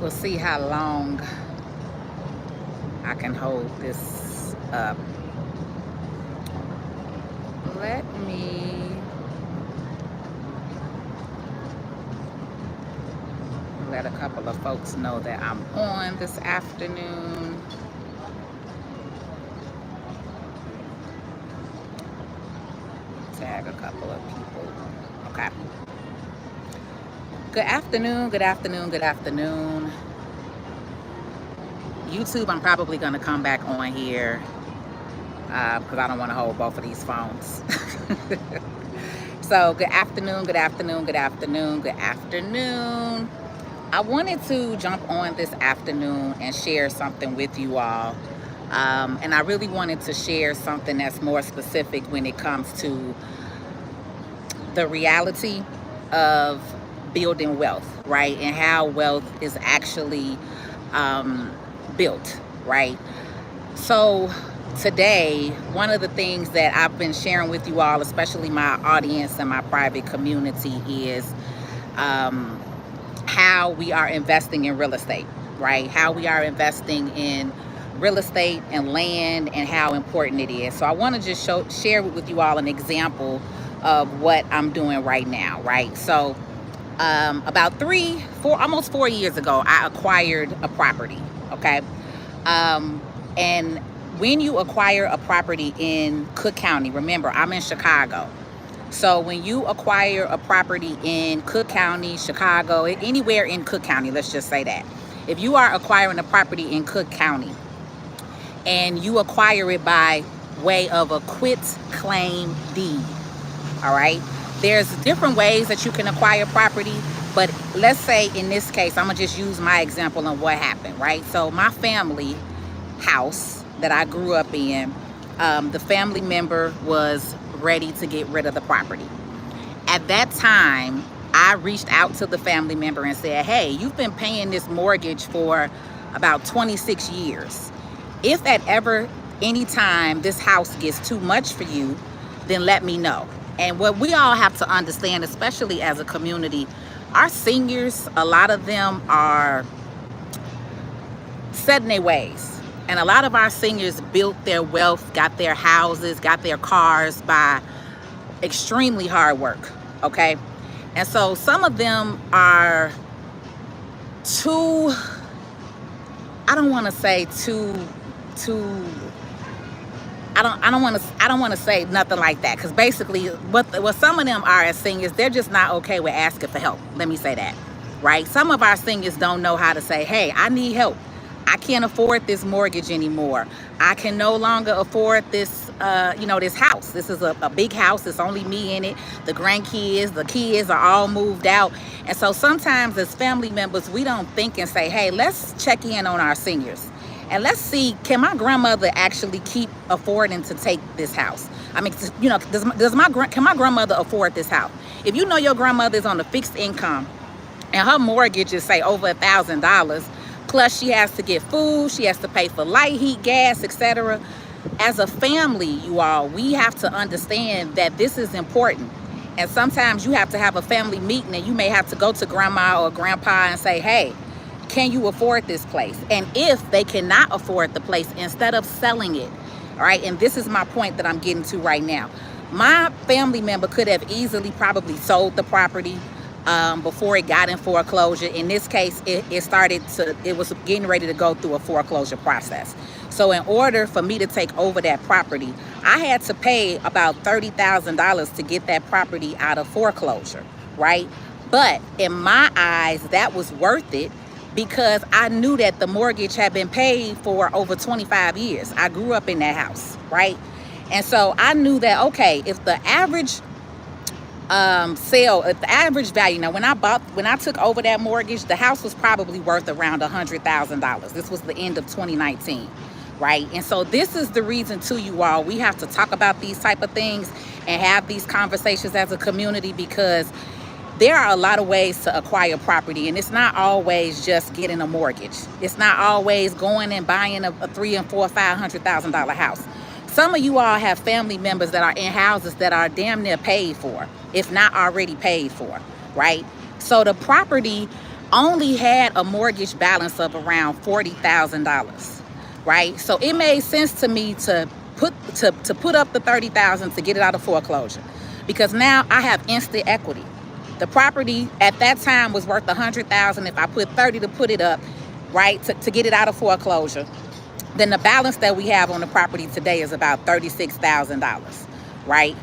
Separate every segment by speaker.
Speaker 1: We'll see how long I can hold this up. Let me let a couple of folks know that I'm on this afternoon. Tag a couple of people. Okay. Good afternoon, good afternoon, good afternoon. YouTube, I'm probably going to come back on here because I don't want to hold both of these phones. So good afternoon, good afternoon, good afternoon, good afternoon. I wanted to jump on this afternoon and share something with you all. And I really wanted to share something that's more specific when it comes to the reality of building wealth, right? And how wealth is actually built, right? So today, one of the things that I've been sharing with you all, especially my audience and my private community, is how we are investing in real estate, right? How we are investing in real estate and land and how important it is. So I want to just share with you all an example of what I'm doing right now, right? So about almost 4 years ago, I acquired a property, okay? And when you acquire a property in Cook County, remember, I'm in Chicago. So when you acquire a property in Cook County, Chicago, anywhere in Cook County, let's just say that. If you are acquiring a property in Cook County and you acquire it by way of a quit claim deed, all right? There's different ways that you can acquire property, but let's say in this case, I'm gonna just use my example of what happened, right? So my family house that I grew up in, the family member was ready to get rid of the property. At that time, I reached out to the family member and said, hey, you've been paying this mortgage for about 26 years. If at ever any time this house gets too much for you, then let me know. And what we all have to understand, especially as a community, our seniors, a lot of them are set in their ways. And a lot of our seniors built their wealth, got their houses, got their cars by extremely hard work, okay? And so some of them are too, I don't want to say I don't want to say nothing like that, because basically what some of them are as seniors, they're just not okay with asking for help. Let me say that, right? Some of our seniors don't know how to say, hey, I need help. I can't afford this mortgage anymore. I can no longer afford this, this house. This is a big house. It's only me in it. The grandkids, the kids are all moved out. And so sometimes as family members, we don't think and say, hey, let's check in on our seniors. And let's see, can my grandmother actually keep affording to take this house? I mean, can my grandmother afford this house? If you know your grandmother is on a fixed income and her mortgage is, say, over $1,000, plus she has to get food, she has to pay for light, heat, gas, etc. As a family, you all, we have to understand that this is important. And sometimes you have to have a family meeting and you may have to go to grandma or grandpa and say, hey, can you afford this place? And if they cannot afford the place, instead of selling it, all right, and this is my point that I'm getting to right now. My family member could have easily probably sold the property before it got in foreclosure. In this case, it was getting ready to go through a foreclosure process. So in order for me to take over that property, I had to pay about $30,000 to get that property out of foreclosure, right? But in my eyes, that was worth it because I knew that the mortgage had been paid for over 25 years. I grew up in that house, right? And so I knew that, okay, if the average if the average value, now when I took over that mortgage, the house was probably worth around $100,000. This was the end of 2019, right? And so this is the reason too, you all, we have to talk about these type of things and have these conversations as a community, because there are a lot of ways to acquire property, and it's not always just getting a mortgage. It's not always going and buying a $300,000 and $400,000, $500,000 house. Some of you all have family members that are in houses that are damn near paid for, if not already paid for, right? So the property only had a mortgage balance of around $40,000, right? So it made sense to me to put up the $30,000 to get it out of foreclosure, because now I have instant equity. The property at that time was worth $100,000. If I put 30 to put it up, right, to get it out of foreclosure, then the balance that we have on the property today is about $36,000, right?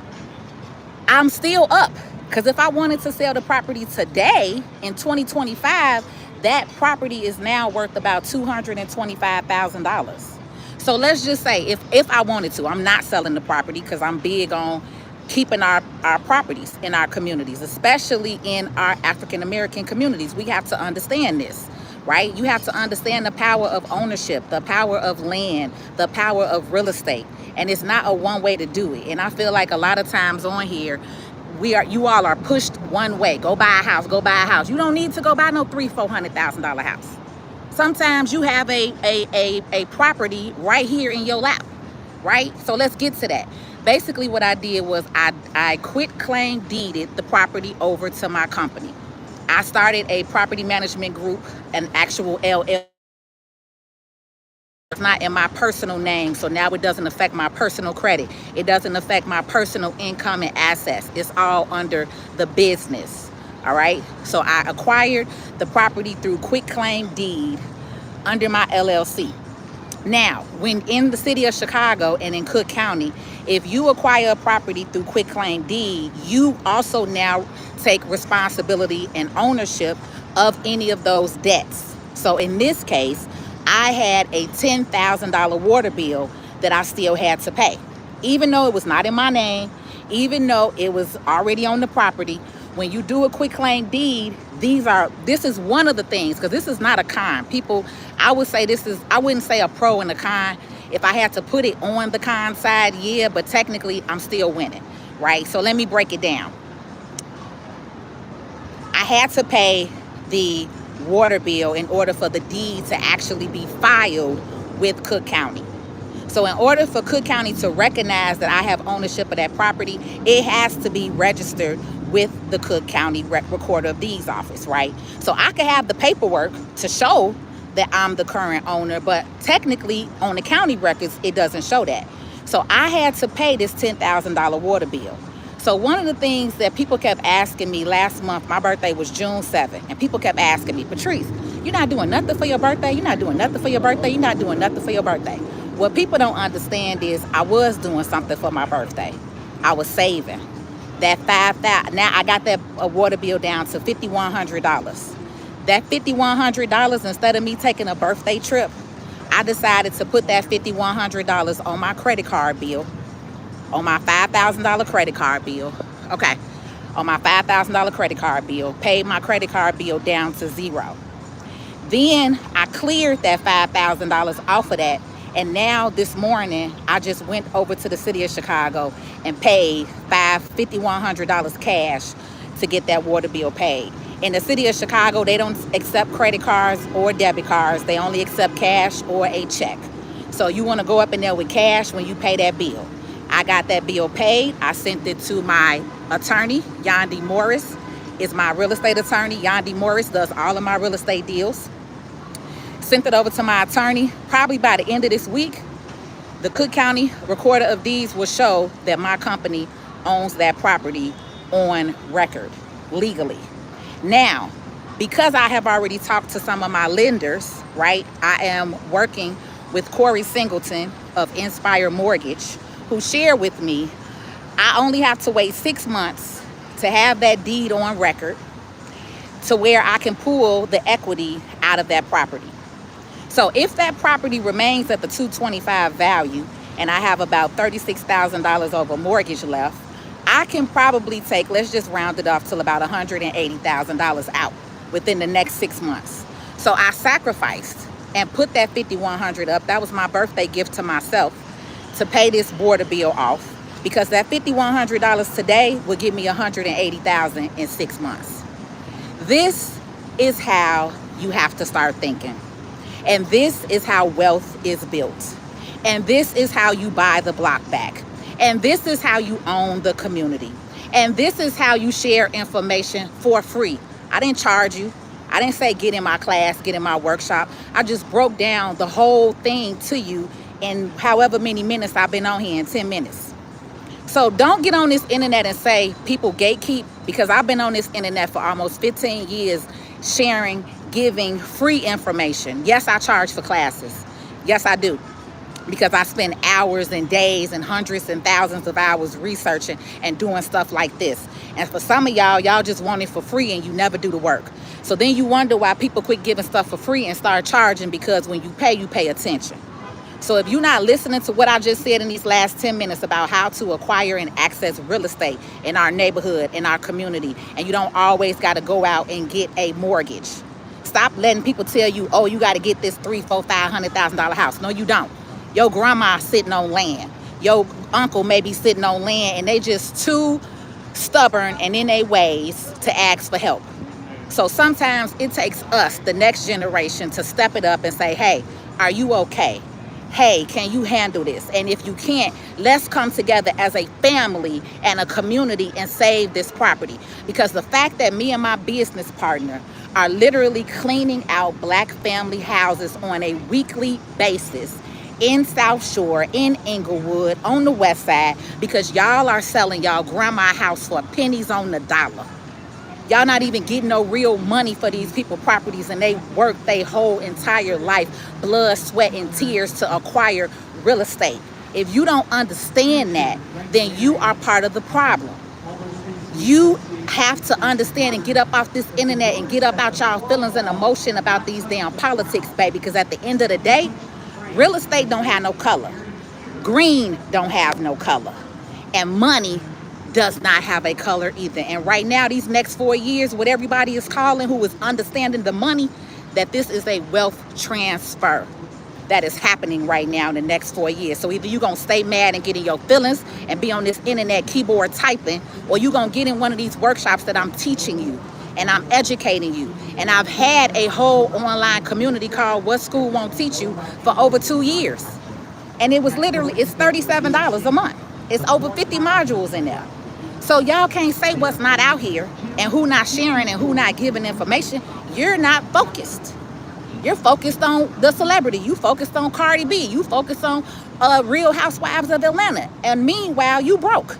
Speaker 1: I'm still up, because if I wanted to sell the property today in 2025, that property is now worth about $225,000. So let's just say if I wanted to, I'm not selling the property, because I'm big on keeping our properties in our communities, especially in our African American communities. We have to understand this, right? You have to understand the power of ownership, the power of land, the power of real estate. And it's not a one way to do it. And I feel like a lot of times on here, you all are pushed one way. Go buy a house, go buy a house. You don't need to go buy no $300,000-$400,000 house. Sometimes you have a property right here in your lap, right? So let's get to that. Basically what I did was I quit claim deeded the property over to my company. I started a property management group, an actual LLC. It's not in my personal name, so now it doesn't affect my personal credit. It doesn't affect my personal income and assets. It's all under the business, all right? So I acquired the property through quit claim deed under my LLC. Now, when in the city of Chicago and in Cook County, if you acquire a property through quit claim deed, you also now take responsibility and ownership of any of those debts. So in this case, I had a $10,000 water bill that I still had to pay, even though it was not in my name, even though it was already on the property. When you do a quit claim deed, this is one of the things, because this is not a con. People, I would say I wouldn't say a pro and a con. If I had to put it on the con side, yeah, but technically I'm still winning, right? So let me break it down. I had to pay the water bill in order for the deed to actually be filed with Cook County. So in order for Cook County to recognize that I have ownership of that property, it has to be registered with the Cook County Recorder of Deeds office, right? So I could have the paperwork to show that I'm the current owner, but technically on the county records, it doesn't show that. So I had to pay this $10,000 water bill. So one of the things that people kept asking me last month, my birthday was June 7th, and people kept asking me, Patrice, you're not doing nothing for your birthday? You're not doing nothing for your birthday? You're not doing nothing for your birthday? What people don't understand is I was doing something for my birthday. I was saving. That $5,000, now I got that water bill down to $5,100. That $5,100, instead of me taking a birthday trip, I decided to put that $5,100 on my credit card bill, on my $5,000 credit card bill. Okay, on my $5,000 credit card bill, paid my credit card bill down to $0. Then I cleared that $5,000 off of that. And now this morning, I just went over to the city of Chicago and paid $5,100 cash to get that water bill paid. In the city of Chicago, they don't accept credit cards or debit cards. They only accept cash or a check. So you want to go up in there with cash when you pay that bill. I got that bill paid. I sent it to my attorney, Yandy Morris is my real estate attorney. Yandy Morris does all of my real estate deals. Sent it over to my attorney. Probably by the end of this week, the Cook County Recorder of Deeds will show that my company owns that property on record, legally. Now, because I have already talked to some of my lenders, right? I am working with Corey Singleton of Inspire Mortgage, who shared with me, I only have to wait 6 months to have that deed on record to where I can pull the equity out of that property. So if that property remains at the $225 value and I have about $36,000 over mortgage left, I can probably take, let's just round it off till about $180,000 out within the next 6 months. So I sacrificed and put that $5,100 up. That was my birthday gift to myself to pay this water bill off, because that $5,100 today will give me $180,000 in 6 months. This is how you have to start thinking. And this is how wealth is built. And this is how you buy the block back. And this is how you own the community. And this is how you share information for free. I didn't charge you. I didn't say get in my class, get in my workshop. I just broke down the whole thing to you in however many minutes I've been on here, in 10 minutes. So don't get on this internet and say people gatekeep, because I've been on this internet for almost 15 years sharing, giving free information. Yes, I charge for classes. Yes, I do. Because I spend hours and days and hundreds and thousands of hours researching and doing stuff like this. And for some of y'all just want it for free and you never do the work. So then you wonder why people quit giving stuff for free and start charging, because when you pay attention. So if you're not listening to what I just said in these last 10 minutes about how to acquire and access real estate in our neighborhood, in our community, and you don't always got to go out and get a mortgage. Stop letting people tell you, oh, you got to get this $300,000, $400,000, $500,000 house. No, you don't. Your grandma sitting on land. Your uncle may be sitting on land, and they just too stubborn and in their ways to ask for help. So sometimes it takes us, the next generation, to step it up and say, hey, are you okay? Hey, can you handle this? And if you can't, let's come together as a family and a community and save this property. Because the fact that me and my business partner are literally cleaning out Black family houses on a weekly basis in South Shore, in Inglewood, on the west side, because y'all are selling y'all grandma house for pennies on the dollar. Y'all not even getting no real money for these people properties, and they work their whole entire life, blood, sweat, and tears to acquire real estate. If you don't understand that, then you are part of the problem. You have to understand and get up off this internet and get up out y'all feelings and emotion about these damn politics, baby, because at the end of the day, real estate don't have no color. Green don't have no color. And money does not have a color either. And right now, these next 4 years, what everybody is calling, who is understanding the money, that this is a wealth transfer that is happening right now in the next 4 years. So either you're going to stay mad and get in your feelings and be on this internet keyboard typing, or you're going to get in one of these workshops that I'm teaching you and I'm educating you. And I've had a whole online community called What School Won't Teach You for over 2 years. And it was literally, it's $37 a month. It's over 50 modules in there. So y'all can't say what's not out here and who not sharing and who not giving information. You're not focused. You're focused on the celebrity. You focused on Cardi B. You focused on Real Housewives of Atlanta. And meanwhile, you broke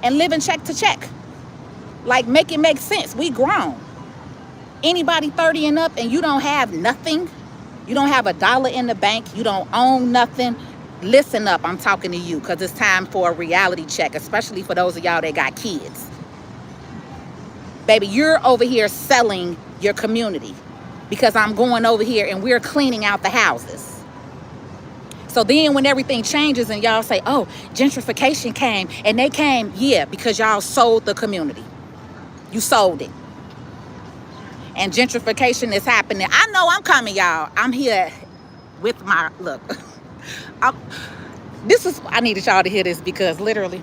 Speaker 1: and living check to check. Like, make it make sense. We grown. Anybody 30 and up and you don't have nothing, you don't have $1 in the bank, you don't own nothing, listen up, I'm talking to you, because it's time for a reality check, especially for those of y'all that got kids. Baby, you're over here selling your community because I'm going over here and we're cleaning out the houses. So then when everything changes and y'all say, oh, gentrification came, and they came, yeah, because y'all sold the community. You sold it. And gentrification is happening. I know I'm coming, y'all. I'm here with my, look. I needed y'all to hear this, because literally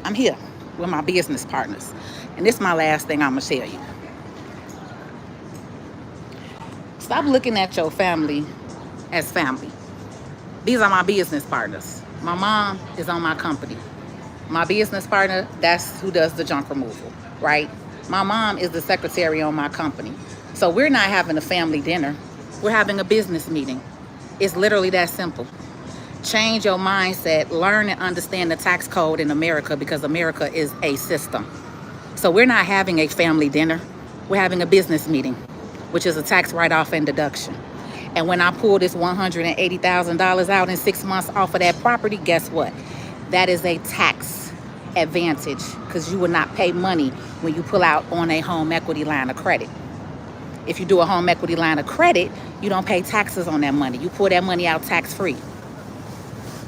Speaker 1: I'm here with my business partners. And this is my last thing I'm going to tell you. Stop looking at your family as family. These are my business partners. My mom is on my company. My business partner, that's who does the junk removal, right? My mom is the secretary on my company. So we're not having a family dinner. We're having a business meeting. It's literally that simple. Change your mindset. Learn and understand the tax code in America, because America is a system. So we're not having a family dinner. We're having a business meeting, which is a tax write-off and deduction. And when I pull this $180,000 out in 6 months off of that property, guess what? That is a tax advantage, because you will not pay money when you pull out on a home equity line of credit. If you do a home equity line of credit, you don't pay taxes on that money. You pull that money out tax-free.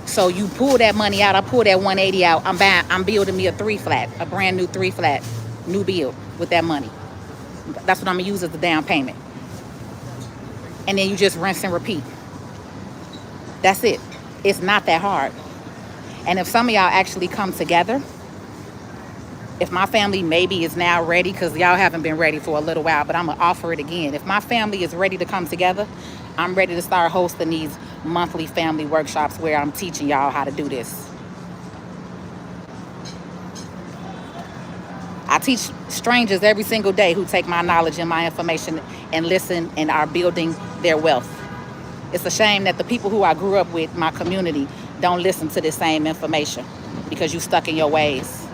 Speaker 1: So you pull that money out, I pull that 180 out, I'm building me a 3-flat, a brand new 3-flat, new build with that money. That's what I'm gonna use as the down payment. And then you just rinse and repeat. That's it. It's not that hard. And if some of y'all actually come together, if my family maybe is now ready, because y'all haven't been ready for a little while, but I'm going to offer it again. If my family is ready to come together, I'm ready to start hosting these monthly family workshops where I'm teaching y'all how to do this. I teach strangers every single day who take my knowledge and my information and listen and are building their wealth. It's a shame that the people who I grew up with, my community, don't listen to the same information because you stuck in your ways.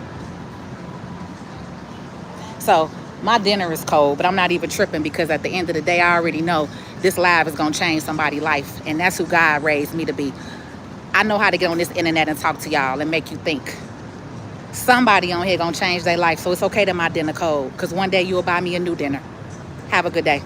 Speaker 1: So my dinner is cold, but I'm not even tripping because at the end of the day, I already know this live is going to change somebody's life. And that's who God raised me to be. I know how to get on this internet and talk to y'all and make you think. Somebody on here going to change their life. So it's okay that my dinner cold because one day you'll buy me a new dinner. Have a good day.